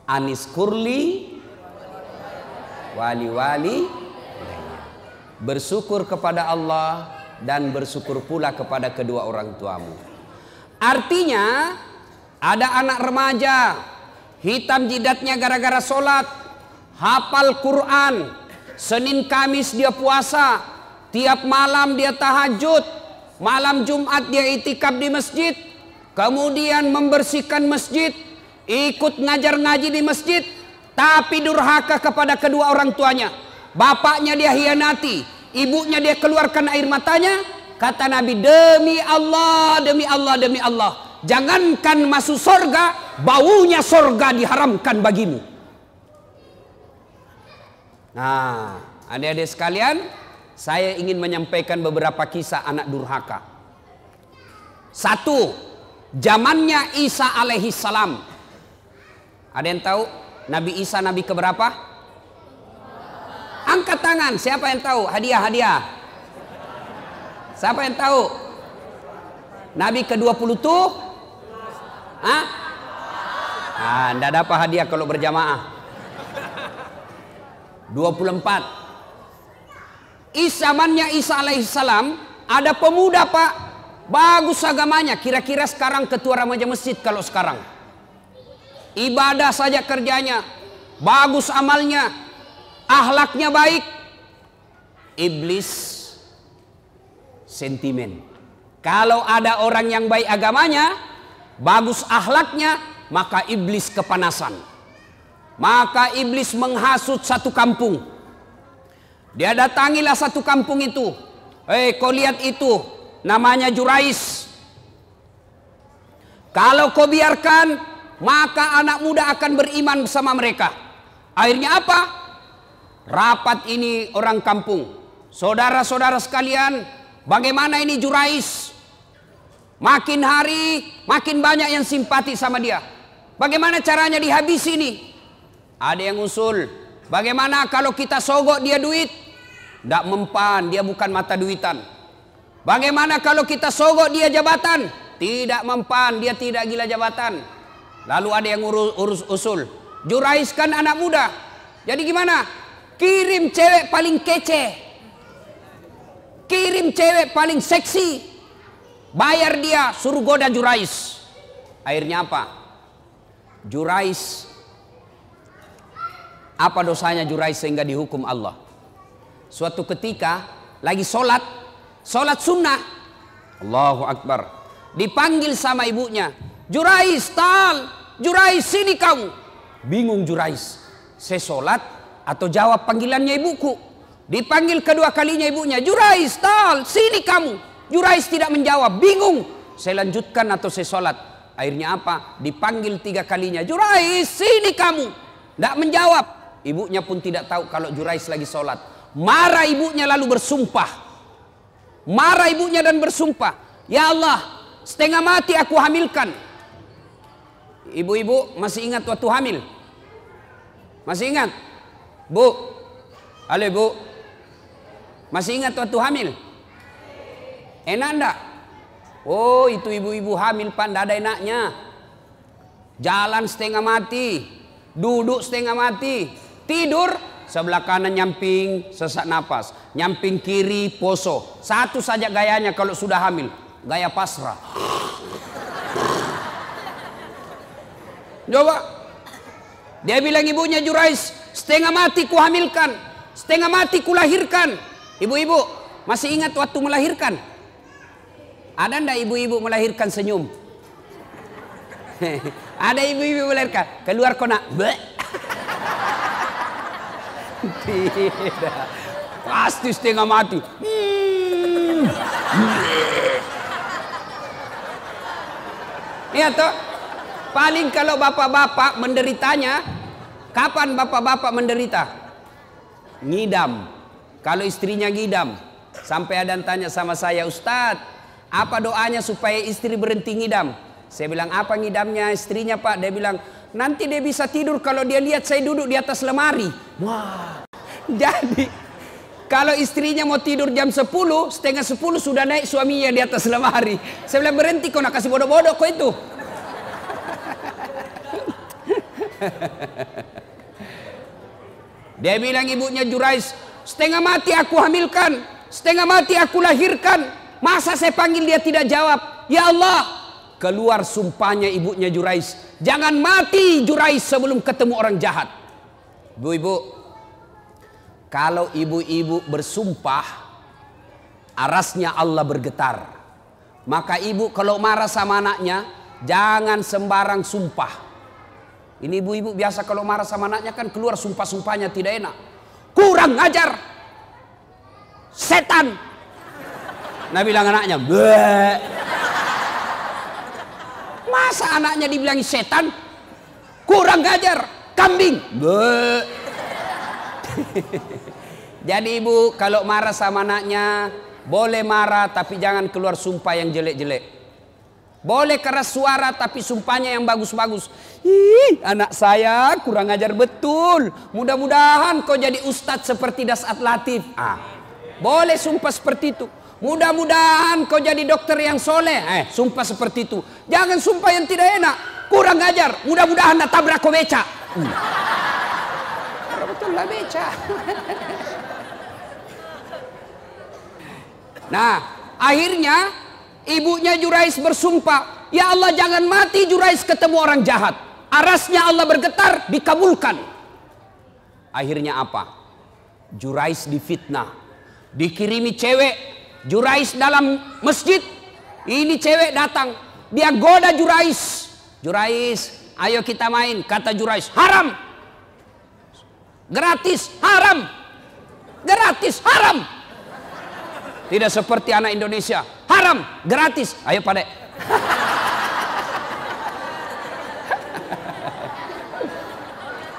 Anis kurli wali. Bersyukur kepada Allah dan bersyukur pula kepada kedua orang tuamu. Artinya ada anak remaja hitam jidatnya gara-gara sholat, hafal Quran, Senin Kamis dia puasa, tiap malam dia tahajud, malam Jumat dia itikaf di masjid, kemudian membersihkan masjid, ikut ngajar ngaji di masjid, tapi durhaka kepada kedua orang tuanya. Bapaknya dia hianati, ibunya dia keluarkan air matanya. Kata Nabi, demi Allah, demi Allah, demi Allah, jangankan masuk surga, baunya surga diharamkan bagimu. Nah, adik-adik sekalian, saya ingin menyampaikan beberapa kisah anak durhaka. Satu, zamannya Isa alaihi salam. Ada yang tahu Nabi Isa nabi keberapa? Angkat tangan, siapa yang tahu? Hadiah. Siapa yang tahu? Nabi ke-20 tuh? Hah? Ah, enggak dapat hadiah kalau berjamaah. 24. Zamannya Isa alaihissalam ada pemuda, Pak. Bagus agamanya, kira-kira sekarang ketua remaja masjid kalau sekarang. Ibadah saja kerjanya, bagus amalnya, akhlaknya baik. Iblis sentimen. Kalau ada orang yang baik agamanya, bagus akhlaknya, maka iblis kepanasan. Maka iblis menghasut satu kampung. Dia datangilah satu kampung itu. Kau lihat itu, namanya Jurais. Kalau kau biarkan, maka anak muda akan beriman bersama mereka. Akhirnya apa? Rapat ini orang kampung. Saudara-saudara sekalian, bagaimana ini Jurais? Makin hari makin banyak yang simpati sama dia. Bagaimana caranya dihabisi ini? Ada yang usul, bagaimana kalau kita sogok dia duit? Tidak mempan, dia bukan mata duitan. Bagaimana kalau kita sogok dia jabatan? Tidak mempan, dia tidak gila jabatan. Lalu ada yang urus usul, Jurais kan anak muda, jadi gimana? Kirim cewek paling kece, kirim cewek paling seksi, bayar dia, suruh goda Jurais. Akhirnya apa? Jurais, apa dosanya Jurais sehingga dihukum Allah? Suatu ketika lagi sholat sunnah, Allahu Akbar, dipanggil sama ibunya, Jurais, Jurais sini kamu. Bingung Jurais, saya sholat atau jawab panggilannya ibuku? Dipanggil kedua kalinya ibunya, Jurais, sini kamu. Jurais tidak menjawab, bingung, saya lanjutkan atau saya sholat? Akhirnya apa? Dipanggil 3 kalinya, Jurais, sini kamu. Tidak menjawab. Ibunya pun tidak tahu kalau Jurais lagi sholat. Marah ibunya lalu bersumpah. Marah ibunya dan bersumpah, ya Allah, setengah mati aku hamilkan. Ibu-ibu masih ingat waktu hamil? Masih ingat? Bu, halo Bu, masih ingat waktu hamil? Enak enggak? Oh, itu ibu-ibu hamil Pak, enggak ada enaknya. Jalan setengah mati, duduk setengah mati, tidur sebelah kanan nyamping sesak napas, nyamping kiri poso. Satu saja gayanya kalau sudah hamil, gaya pasrah. Coba, dia bilang ibunya, Jurais, setengah mati ku hamilkan, setengah mati ku lahirkan. Ibu-ibu masih ingat waktu melahirkan? Ada ndak ibu-ibu melahirkan senyum? Ada ibu-ibu melahirkan keluar kona, tidak, pasti setengah mati. Iya toh. Paling kalau bapak-bapak menderitanya, kapan bapak-bapak menderita? Ngidam. Kalau istrinya ngidam, sampai ada yang tanya sama saya, Ustadz, apa doanya supaya istri berhenti ngidam? Saya bilang, apa ngidamnya istrinya Pak? Dia bilang, nanti dia bisa tidur kalau dia lihat saya duduk di atas lemari. Wah, jadi kalau istrinya mau tidur jam 10, setengah 10 sudah naik suaminya di atas lemari. Saya bilang, berhenti kau nak kasih bodoh-bodoh kau itu. Dia bilang ibunya Jurais, setengah mati aku hamilkan, setengah mati aku lahirkan. Masa saya panggil dia tidak jawab? Ya Allah. Keluar sumpahnya ibunya Jurais. Jangan mati Jurais sebelum ketemu orang jahat. Ibu-ibu, kalau ibu-ibu bersumpah, arasnya Allah bergetar. Maka ibu kalau marah sama anaknya, jangan sembarang sumpah. Ini ibu-ibu biasa kalau marah sama anaknya kan keluar sumpah-sumpahnya tidak enak. Kurang ngajar, setan. Nah bilang anaknya, bleh. Masa anaknya dibilang setan? Kurang ngajar, kambing. Bleh. Jadi ibu kalau marah sama anaknya, boleh marah tapi jangan keluar sumpah yang jelek-jelek. Boleh keras suara tapi sumpahnya yang bagus-bagus. Ih, anak saya kurang ajar betul. Mudah-mudahan kau jadi ustadz seperti Dasat Latif. Boleh sumpah seperti itu. Mudah-mudahan kau jadi dokter yang soleh. Sumpah seperti itu. Jangan sumpah yang tidak enak. Kurang ajar. Mudah-mudahan nak tabrak kau beca. Betul lah beca. Nah, akhirnya ibunya Jurais bersumpah, ya Allah jangan mati Jurais ketemu orang jahat. Arasnya Allah bergetar, dikabulkan. Akhirnya apa? Jurais difitnah, dikirimi cewek. Jurais dalam masjid, ini cewek datang, dia goda Jurais. Jurais, ayo kita main. Kata Jurais, haram. Gratis, haram. Gratis, haram. Tidak seperti anak Indonesia, haram, gratis. Ayo Pak Dek.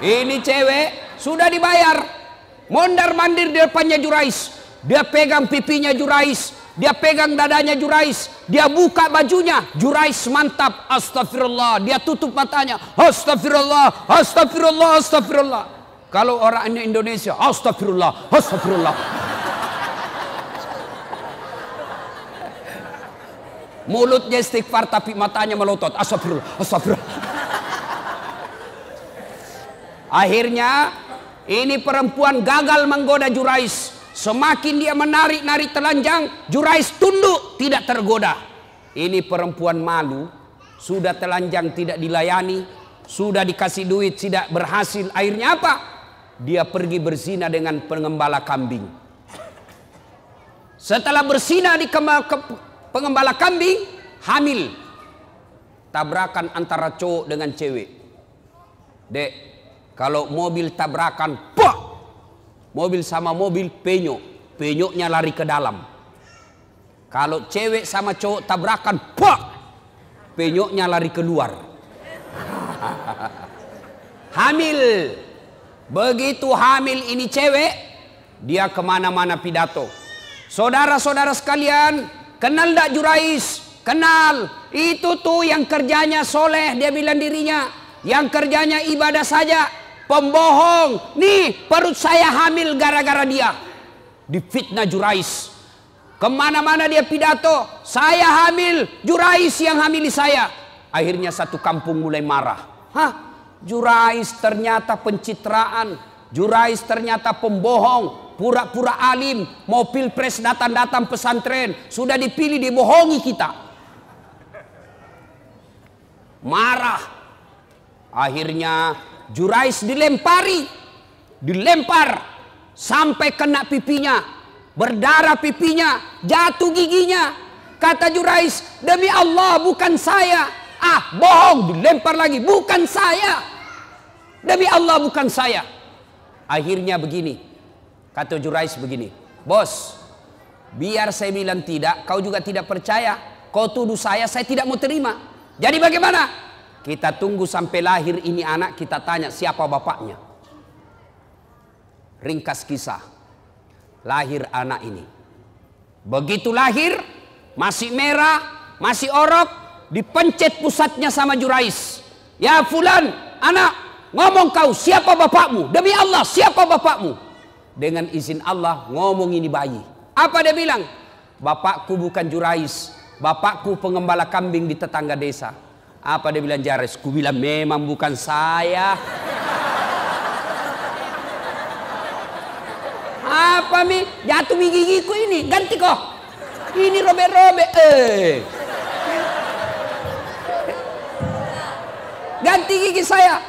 Ini cewek sudah dibayar, mondar-mandir di depannya Jurais. Dia pegang pipinya Jurais, dia pegang dadanya Jurais, dia buka bajunya. Jurais mantap, astagfirullah. Dia tutup matanya, astagfirullah, astagfirullah, astagfirullah. Kalau orang Indonesia, astagfirullah, astagfirullah. Mulutnya istighfar tapi matanya melotot. Astagfirullah, astagfirullah. Akhirnya ini perempuan gagal menggoda Jurais. Semakin dia menarik-narik telanjang, Jurais tunduk, tidak tergoda. Ini perempuan malu, sudah telanjang tidak dilayani, sudah dikasih duit tidak berhasil. Akhirnya apa? Dia pergi berzina dengan pengembala kambing. Setelah berzina di pengembala kambing, hamil. Tabrakan antara cowok dengan cewek. Dek, kalau mobil tabrakan, pak! Mobil sama mobil penyok. Penyoknya lari ke dalam. Kalau cewek sama cowok tabrakan, pak! Penyoknya lari keluar. Hamil. Begitu hamil ini cewek, dia kemana-mana pidato. Saudara-saudara sekalian, kenal tak Jurais? Kenal. Itu tuh yang kerjanya soleh, dia bilang dirinya. Yang kerjanya ibadah saja. Pembohong. Nih perut saya hamil gara-gara dia. Difitnah Jurais. Kemana-mana dia pidato. Saya hamil, Jurais yang hamili saya. Akhirnya satu kampung mulai marah. Hah? Jurais ternyata pencitraan. Jurais ternyata pembohong. Pura-pura alim, mau pilpres datang-datang pesantren, sudah dipilih dibohongi kita. Marah. Akhirnya Jurais dilempar sampai kena pipinya, berdarah pipinya, jatuh giginya. Kata Jurais, demi Allah bukan saya. Bohong, dilempar lagi, bukan saya. Demi Allah bukan saya. Akhirnya begini. Kata Jurais begini, bos, biar saya bilang tidak, kau juga tidak percaya. Kau tuduh saya tidak mau terima. Jadi bagaimana? Kita tunggu sampai lahir ini anak, kita tanya siapa bapaknya. Ringkas kisah, lahir anak ini. Begitu lahir, masih merah, masih orok, dipencet pusatnya sama Jurais. Ya fulan, anak, ngomong kau, siapa bapakmu? Demi Allah, siapa bapakmu? Dengan izin Allah ngomong ini bayi. Apa dia bilang? Bapakku bukan Jurais. Bapakku pengembala kambing di tetangga desa. Apa dia bilang Jurais? Ku bilang memang bukan saya. Apa mi? Jatuh mi gigiku ini. Ganti kok. Ini robek-robek. Ganti gigi saya.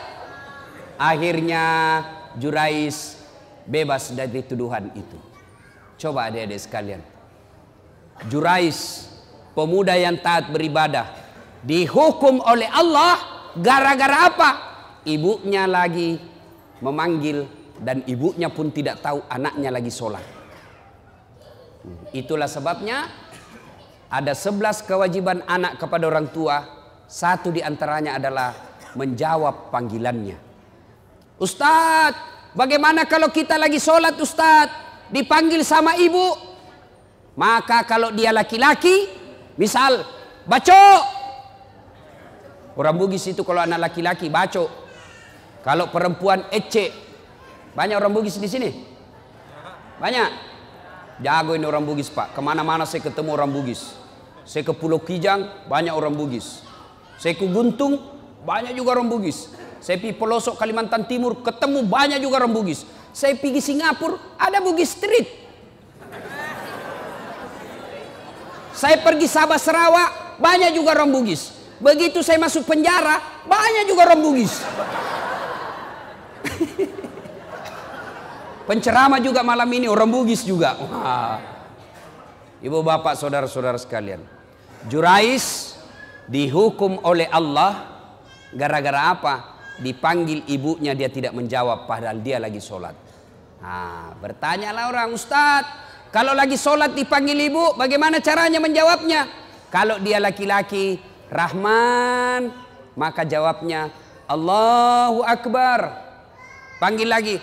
Akhirnya Jurais bebas dari tuduhan itu. Coba adik-adik sekalian. Jurais, pemuda yang taat beribadah, dihukum oleh Allah gara-gara apa? Ibunya lagi memanggil dan ibunya pun tidak tahu anaknya lagi sholat. Itulah sebabnya ada 11 kewajiban anak kepada orang tua. Satu di antaranya adalah menjawab panggilannya. Ustadz, bagaimana kalau kita lagi sholat Ustadz, dipanggil sama ibu? Maka kalau dia laki-laki, misal baco. Orang Bugis itu kalau anak laki-laki baco. Kalau perempuan ece. Banyak orang Bugis di sini? Banyak. Jago ini orang Bugis Pak. Kemana-mana saya ketemu orang Bugis. Saya ke Pulau Kijang, banyak orang Bugis. Saya ke Guntung, banyak juga orang Bugis. Saya pergi pelosok Kalimantan Timur, ketemu banyak juga orang Bugis. Saya pergi Singapura, ada Bugis Street. Saya pergi Sabah Sarawak, banyak juga orang Bugis. Begitu saya masuk penjara, banyak juga orang Bugis. Penceramah juga malam ini orang Bugis juga. Wah. Ibu bapak saudara-saudara sekalian, Jurais dihukum oleh Allah gara-gara apa? Dipanggil ibunya dia tidak menjawab padahal dia lagi sholat. Nah, bertanyalah orang, Ustadz, kalau lagi sholat dipanggil ibu, bagaimana caranya menjawabnya? Kalau dia laki-laki, Rahman, maka jawabnya Allahu Akbar. Panggil lagi,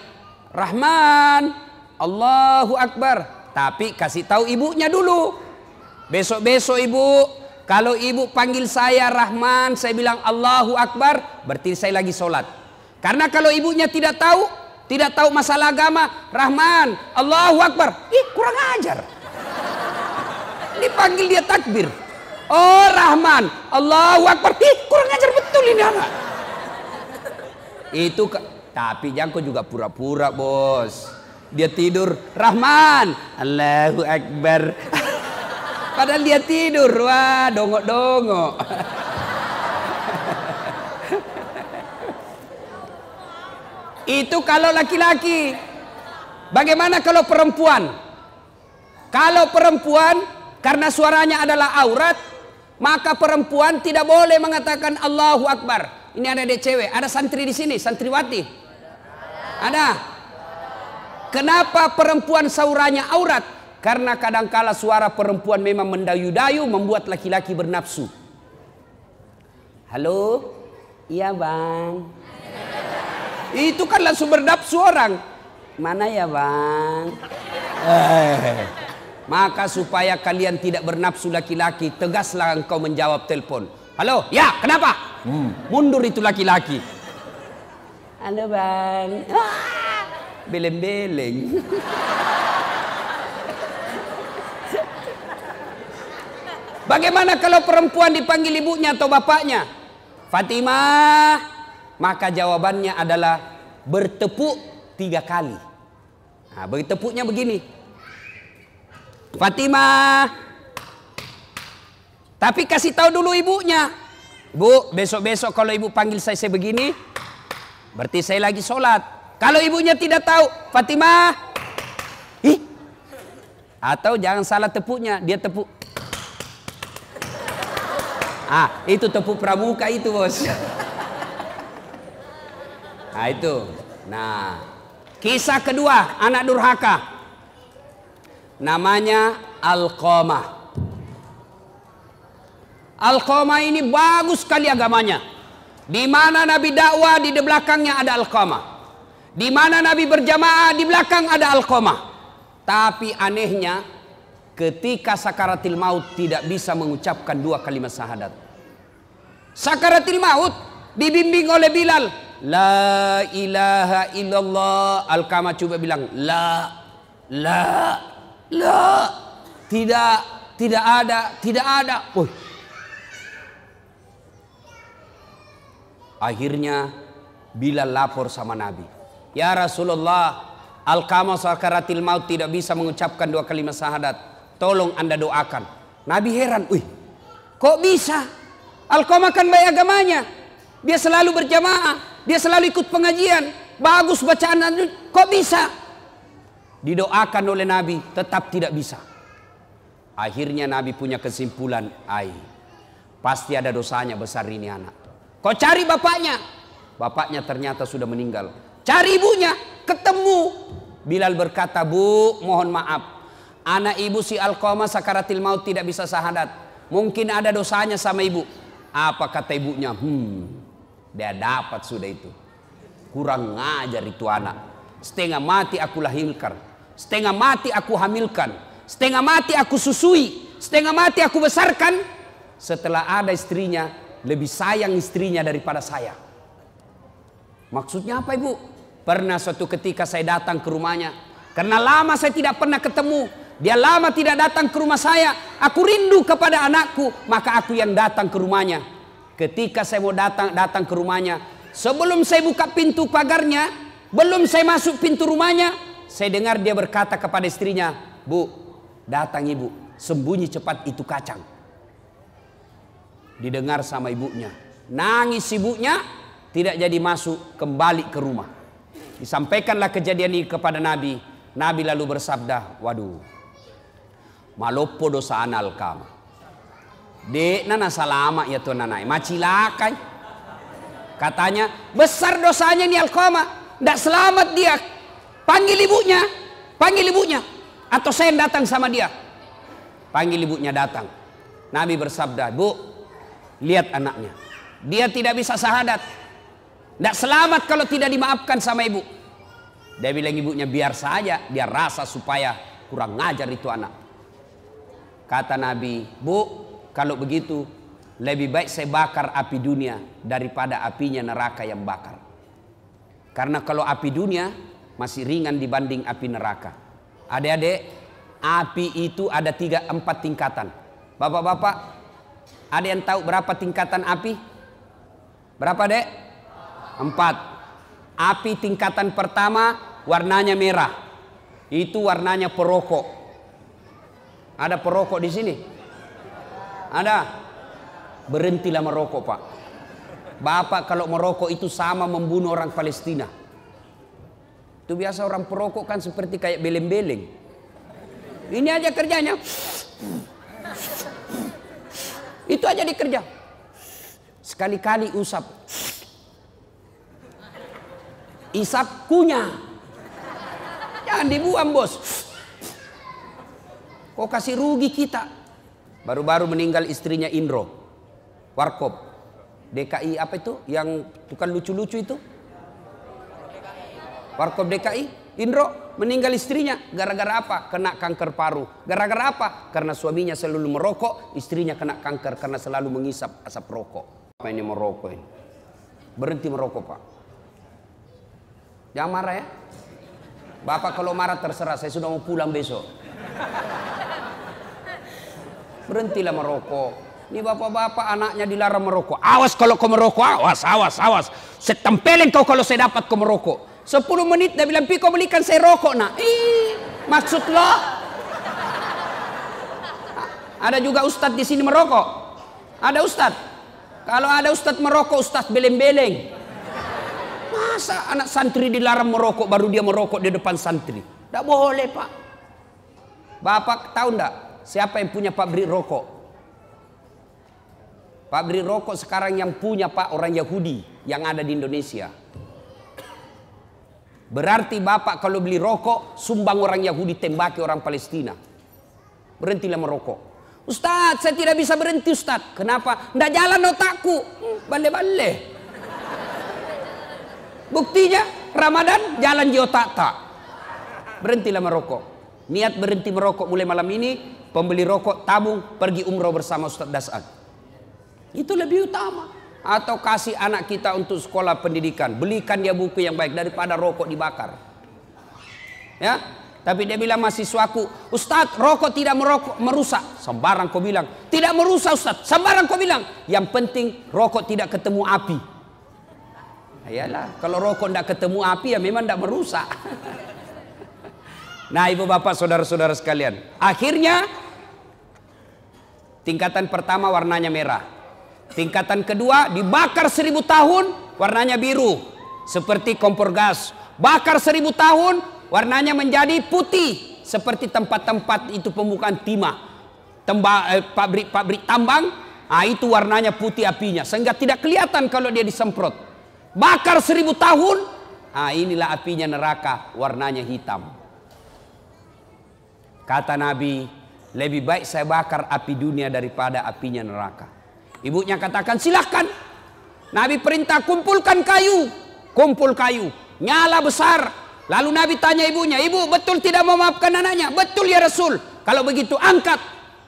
Rahman, Allahu Akbar. Tapi kasih tahu ibunya dulu. Besok-besok ibu, kalau ibu panggil saya Rahman, saya bilang Allahu Akbar, berarti saya lagi sholat. Karena kalau ibunya tidak tahu masalah agama, Rahman, Allahu Akbar, kurang ajar. Dipanggil dia takbir. Oh Rahman, Allahu Akbar, kurang ajar betul ini anak. Itu tapi Jangko juga pura-pura bos. Dia tidur, Rahman, Allahu Akbar. Padahal dia tidur, wah dongok-dongok. Itu kalau laki-laki. Bagaimana kalau perempuan? Kalau perempuan karena suaranya adalah aurat, maka perempuan tidak boleh mengatakan Allahu Akbar. Ini ada cewek, ada santri di sini, santriwati. Ada. Kenapa perempuan suaranya aurat? Karena kadangkala suara perempuan memang mendayu-dayu membuat laki-laki bernafsu. Halo? Iya bang. Itu kan langsung bernafsu orang. Mana ya bang? Maka supaya kalian tidak bernafsu laki-laki, tegaslah engkau menjawab telepon. Halo, ya kenapa? Mundur itu laki-laki. Halo bang. Beleng-beleng. Bagaimana kalau perempuan dipanggil ibunya atau bapaknya? Fatimah. Maka jawabannya adalah bertepuk 3 kali. Nah, bertepuknya begini. Fatimah. Tapi kasih tahu dulu ibunya. Bu, besok-besok kalau ibu panggil saya begini, berarti saya lagi sholat. Kalau ibunya tidak tahu, Fatimah. Atau jangan salah tepuknya, dia tepuk. Itu tepuk pramuka itu bos. Nah itu. Nah, kisah kedua anak durhaka. Namanya Alqamah. Alqamah ini bagus sekali agamanya. Di mana Nabi dakwah di belakangnya ada Alqamah. Di mana Nabi berjamaah di belakang ada Alqamah. Tapi anehnya ketika sakaratil maut tidak bisa mengucapkan 2 kalimat syahadat. Sakaratil maut dibimbing oleh Bilal. La ilaha illallah. Alqamah coba bilang la. Tidak ada. Akhirnya Bilal lapor sama Nabi, ya Rasulullah, Alqamah sakaratil maut tidak bisa mengucapkan 2 kalimat syahadat, tolong Anda doakan. Nabi heran, wih, kok bisa? Alqamah kan baik agamanya, dia selalu berjamaah, dia selalu ikut pengajian, bagus bacaan, kok bisa? Didoakan oleh Nabi, tetap tidak bisa. Akhirnya Nabi punya kesimpulan, pasti ada dosanya besar ini anak. Kau cari bapaknya. Bapaknya ternyata sudah meninggal. Cari ibunya, ketemu. Bilal berkata, Bu, mohon maaf, anak ibu si Alqamah sakaratil maut tidak bisa syahadat, mungkin ada dosanya sama ibu. Apa kata ibunya? Dia dapat sudah itu. Kurang ngajar itu anak. Setengah mati aku lahirkan, setengah mati aku hamilkan, setengah mati aku susui, setengah mati aku besarkan. Setelah ada istrinya, lebih sayang istrinya daripada saya. Maksudnya apa ibu? Pernah suatu ketika saya datang ke rumahnya, karena lama saya tidak pernah ketemu, dia lama tidak datang ke rumah saya, aku rindu kepada anakku, maka aku yang datang ke rumahnya. Ketika saya mau datang ke rumahnya, sebelum saya buka pintu pagarnya, belum saya masuk pintu rumahnya, saya dengar dia berkata kepada istrinya, Bu, datang ibu, sembunyi cepat itu kacang. Didengar sama ibunya, nangis ibunya, tidak jadi masuk kembali ke rumah. Disampaikanlah kejadian ini kepada Nabi. Nabi lalu bersabda, waduh, malopo dosa Alqamah. Dek nana salama ya tuan nanai, macilakai. Katanya, besar dosanya ini Alqamah, tidak selamat dia. Panggil ibunya, panggil ibunya. Atau saya yang datang sama dia. Panggil ibunya datang. Nabi bersabda, Bu, lihat anaknya. Dia tidak bisa syahadat. Tidak selamat kalau tidak dimaafkan sama ibu. Dia bilang ibunya, biar saja, dia rasa supaya kurang ngajar itu anak. Kata Nabi, Bu, kalau begitu lebih baik saya bakar api dunia daripada apinya neraka yang bakar. Karena kalau api dunia masih ringan dibanding api neraka. Adik-adik, api itu ada 3-4 tingkatan. Bapak-bapak, ada yang tahu berapa tingkatan api? Berapa dek? 4. Api tingkatan pertama warnanya merah. Itu warnanya perokok. Ada perokok di sini? Ada? Berhentilah merokok, Pak. Bapak kalau merokok itu sama membunuh orang Palestina. Itu biasa orang perokok kan seperti kayak beleng-beleng. Ini aja kerjanya. Itu aja dikerja. Sekali-kali usap. Isap kunyah. Jangan dibuang, bos. Kok kasih rugi kita. Baru-baru meninggal istrinya Indro Warkop DKI apa itu? Yang bukan lucu-lucu itu. Warkop DKI Indro meninggal istrinya. Gara-gara apa? Kena kanker paru. Gara-gara apa? Karena suaminya selalu merokok. Istrinya kena kanker karena selalu mengisap asap rokok. Apa ini merokok ini? Berhenti merokok, Pak. Jangan marah ya. Bapak kalau marah terserah, saya sudah mau pulang besok. Berhentilah merokok. Ini bapak-bapak anaknya dilarang merokok. Awas kalau kau merokok, awas, awas, awas. Saya tempelin kau kalau saya dapat kau merokok. 10 menit dia bilang, Pi kau belikan saya rokok nak. Maksud lo? Ada juga ustadz di sini merokok. Ada ustadz. Kalau ada ustadz merokok, ustadz beleng-beleng. Masa anak santri dilarang merokok baru dia merokok di depan santri? Tidak boleh, Pak. Bapak tahu enggak siapa yang punya pabrik rokok? Pabrik rokok sekarang yang punya, Pak, orang Yahudi yang ada di Indonesia. Berarti Bapak kalau beli rokok sumbang orang Yahudi, tembaki orang Palestina. Berhentilah merokok. Ustadz, saya tidak bisa berhenti, Ustadz. Kenapa? Nggak jalan otakku. Bale-bale. Buktinya Ramadan jalan di otak tak. Berhentilah merokok. Niat berhenti merokok mulai malam ini. Pembeli rokok tabung pergi umroh bersama Ustadz Das'ad. Itu lebih utama. Atau kasih anak kita untuk sekolah pendidikan. Belikan dia buku yang baik daripada rokok dibakar. Ya, tapi dia bilang mahasiswaku, Ustadz rokok tidak merusak. Sembarang kau bilang. Tidak merusak, Ustadz. Sembarang kau bilang. Yang penting rokok tidak ketemu api. Ayalah, kalau rokok tidak ketemu api ya memang tidak merusak. Nah, ibu bapak saudara-saudara sekalian, akhirnya tingkatan pertama warnanya merah, tingkatan kedua dibakar 1000 tahun warnanya biru seperti kompor gas, bakar 1000 tahun warnanya menjadi putih seperti tempat-tempat itu pembukaan timah, pabrik tambang. Nah, itu warnanya putih apinya sehingga tidak kelihatan kalau dia disemprot. Bakar 1000 tahun, nah inilah apinya neraka, warnanya hitam. Kata Nabi, lebih baik saya bakar api dunia daripada apinya neraka. Ibunya katakan silahkan. Nabi perintah kumpulkan kayu, kumpul kayu, nyala besar. Lalu Nabi tanya ibunya, ibu betul tidak memaafkan anaknya? Betul ya Rasul. Kalau begitu angkat.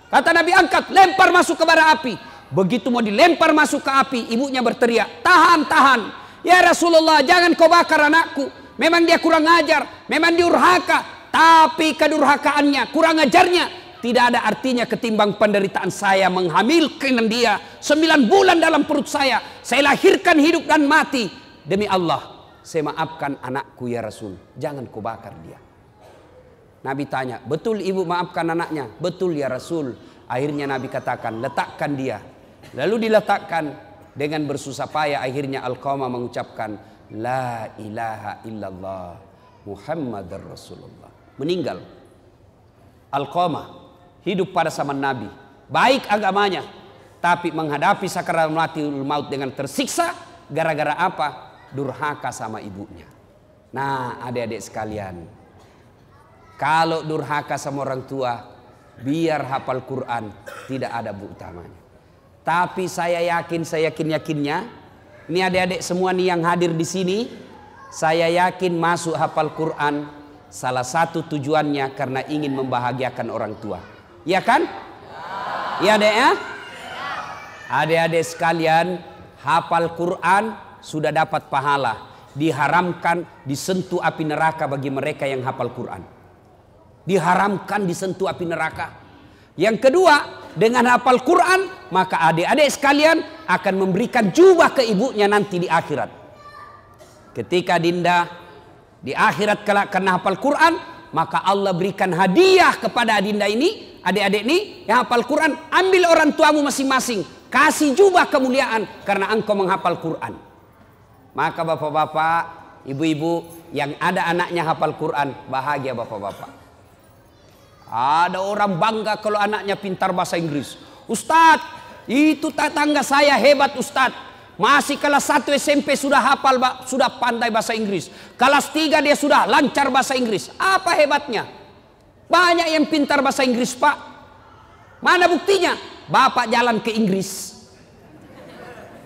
Kata Nabi angkat, lempar masuk ke bara api. Begitu mau dilempar masuk ke api, ibunya berteriak, tahan, tahan. Ya Rasulullah, jangan kau bakar anakku. Memang dia kurang ajar, memang diurhaka. Tapi kedurhakaannya, kurang ajarnya tidak ada artinya ketimbang penderitaan saya menghamilkan dia 9 bulan dalam perut saya. Saya lahirkan hidup dan mati. Demi Allah, saya maafkan anakku ya Rasul. Jangan kau bakar dia. Nabi tanya, betul ibu maafkan anaknya? Betul ya Rasul. Akhirnya Nabi katakan, letakkan dia. Lalu diletakkan dengan bersusah payah. Akhirnya Alqamah mengucapkan, La ilaha illallah Muhammadar Rasulullah. Meninggal. Alqamah hidup pada zaman Nabi, baik agamanya, tapi menghadapi sakaratul maut dengan tersiksa. Gara-gara apa? Durhaka sama ibunya. Nah, adik-adik sekalian, kalau durhaka sama orang tua, biar hafal Quran, tidak ada bu utamanya. Tapi saya yakin-yakinnya, ini adik-adik semua nih yang hadir di sini, saya yakin masuk hafal Quran salah satu tujuannya karena ingin membahagiakan orang tua. Ya kan? Ya adek ya? Adik-adik sekalian, hafal Quran sudah dapat pahala. Diharamkan disentuh api neraka bagi mereka yang hafal Quran. Diharamkan disentuh api neraka. Yang kedua, dengan hafal Quran, maka adik-adik sekalian akan memberikan jubah ke ibunya nanti di akhirat. Ketika Dinda di akhirat kelak karena hafal Quran, maka Allah berikan hadiah kepada Adinda ini, adik-adik ini yang hafal Quran. Ambil orang tuamu masing-masing, kasih jubah kemuliaan karena engkau menghafal Quran. Maka bapak-bapak, ibu-ibu yang ada anaknya hafal Quran, bahagia bapak-bapak. Ada orang bangga kalau anaknya pintar bahasa Inggris. Ustadz, itu tetangga saya hebat Ustadz. Masih kelas 1 SMP sudah hafal, sudah pandai bahasa Inggris. Kelas 3 dia sudah lancar bahasa Inggris. Apa hebatnya? Banyak yang pintar bahasa Inggris pak. Mana buktinya? Bapak jalan ke Inggris.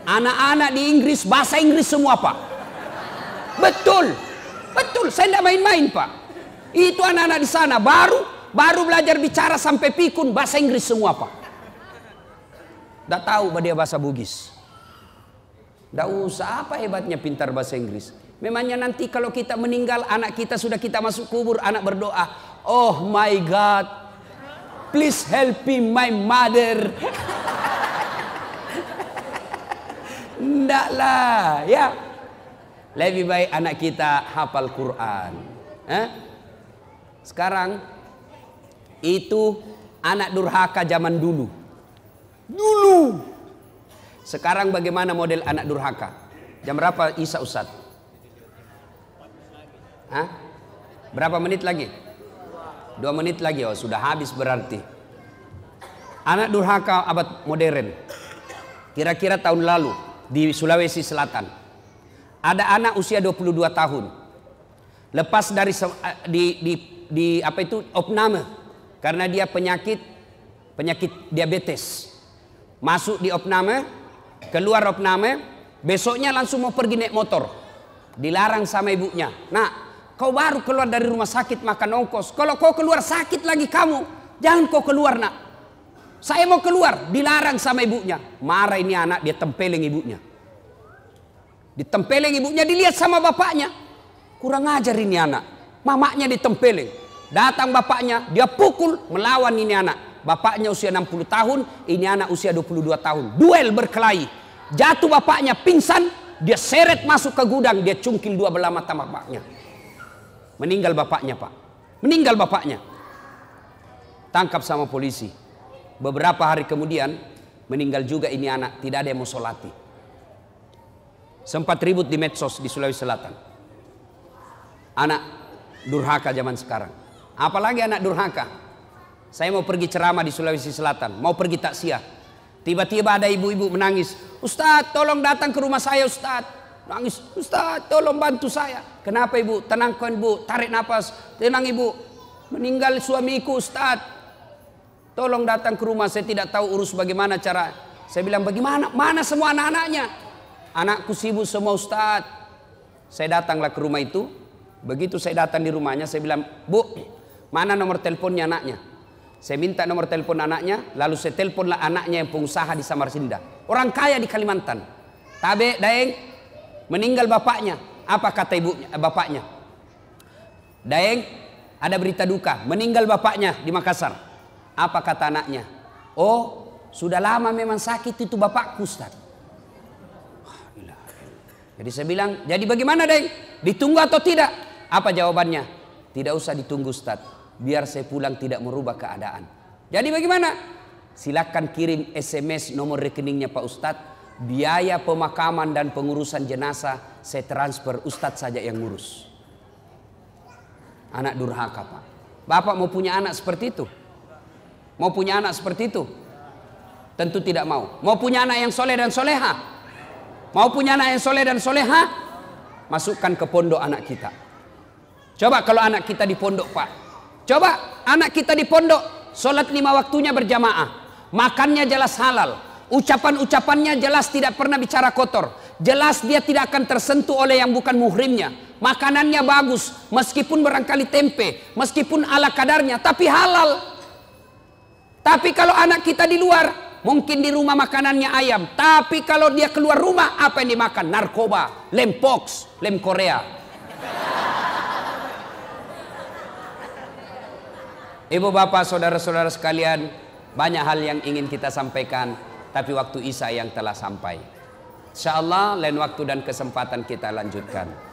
Anak-anak di Inggris bahasa Inggris semua pak. Betul. Betul, saya tidak main-main pak. Itu anak-anak di sana baru belajar bicara sampai pikun bahasa Inggris semua pak. Tidak tahu dia bahasa Bugis. Tidak usah, apa hebatnya pintar bahasa Inggris. Memangnya nanti kalau kita meninggal, anak kita sudah kita masuk kubur, anak berdoa, oh my God, please help me my mother. Tidak lah ya. Lebih baik anak kita hafal Quran. Sekarang itu anak durhaka zaman dulu. Sekarang bagaimana model anak durhaka? Jam berapa Isya Ustaz? Berapa menit lagi? 2 menit lagi. Oh sudah habis berarti. Anak durhaka abad modern. Kira-kira tahun lalu di Sulawesi Selatan. Ada anak usia 22 tahun. Lepas dari opname. Karena dia penyakit diabetes. Masuk di opname. Keluar opname, besoknya langsung mau pergi naik motor. Dilarang sama ibunya. Nah, kau baru keluar dari rumah sakit makan ongkos. Kalau kau keluar sakit lagi kamu, jangan kau keluar nak. Saya mau keluar, dilarang sama ibunya. Marah ini anak, dia tempeleng ibunya. Ditempeleng ibunya, dilihat sama bapaknya. Kurang ajar ini anak. Mamanya ditempeleng. Datang bapaknya, dia pukul, melawan ini anak. Bapaknya usia 60 tahun, ini anak usia 22 tahun. Duel berkelahi. Jatuh bapaknya pingsan, dia seret masuk ke gudang, dia cungkil dua belah mata bapaknya. Meninggal bapaknya, Pak. Meninggal bapaknya. Tangkap sama polisi. Beberapa hari kemudian meninggal juga ini anak, tidak ada yang mau solati. Sempat ribut di medsos di Sulawesi Selatan. Anak durhaka zaman sekarang. Apalagi anak durhaka. Saya mau pergi ceramah di Sulawesi Selatan, mau pergi taksiah. Tiba-tiba ada ibu-ibu menangis. Ustadz, tolong datang ke rumah saya, Ustadz. Nangis, Ustadz, tolong bantu saya. Kenapa ibu? Tenangkan ibu, tarik nafas. Tenang ibu, meninggal suamiku, Ustadz. Tolong datang ke rumah, saya tidak tahu urus bagaimana cara. Saya bilang, bagaimana? Mana semua anak-anaknya? Anakku sibuk semua, Ustadz. Saya datanglah ke rumah itu. Begitu saya datang di rumahnya, saya bilang, Bu, mana nomor teleponnya anaknya? Saya minta nomor telepon anaknya, lalu saya teleponlah anaknya yang pengusaha di Samarinda. Orang kaya di Kalimantan. Tabe, Daeng, meninggal bapaknya. Apa kata ibunya, bapaknya? Daeng, ada berita duka, meninggal bapaknya di Makassar. Apa kata anaknya? Oh, sudah lama memang sakit itu bapakku, Ustaz. Jadi saya bilang, jadi bagaimana, Daeng? Ditunggu atau tidak? Apa jawabannya? Tidak usah ditunggu, Ustaz. Biar saya pulang tidak merubah keadaan. Jadi bagaimana? Silakan kirim SMS nomor rekeningnya Pak Ustadz. Biaya pemakaman dan pengurusan jenazah saya transfer, Ustadz saja yang ngurus. Anak durhaka, Pak. Bapak mau punya anak seperti itu? Mau punya anak seperti itu? Tentu tidak mau. Mau punya anak yang soleh dan soleha? Mau punya anak yang soleh dan soleha? Masukkan ke pondok anak kita. Coba kalau anak kita di pondok, Pak. Coba anak kita di pondok, sholat 5 waktunya berjamaah, makannya jelas halal, ucapan-ucapannya jelas tidak pernah bicara kotor, jelas dia tidak akan tersentuh oleh yang bukan muhrimnya, makanannya bagus, meskipun barangkali tempe, meskipun ala kadarnya, tapi halal. Tapi kalau anak kita di luar, mungkin di rumah makanannya ayam, tapi kalau dia keluar rumah, apa yang dimakan? Narkoba, lem pox, lem Korea. Ibu bapak saudara-saudara sekalian, banyak hal yang ingin kita sampaikan, tapi waktu Isya yang telah sampai. Insyaallah lain waktu dan kesempatan kita lanjutkan.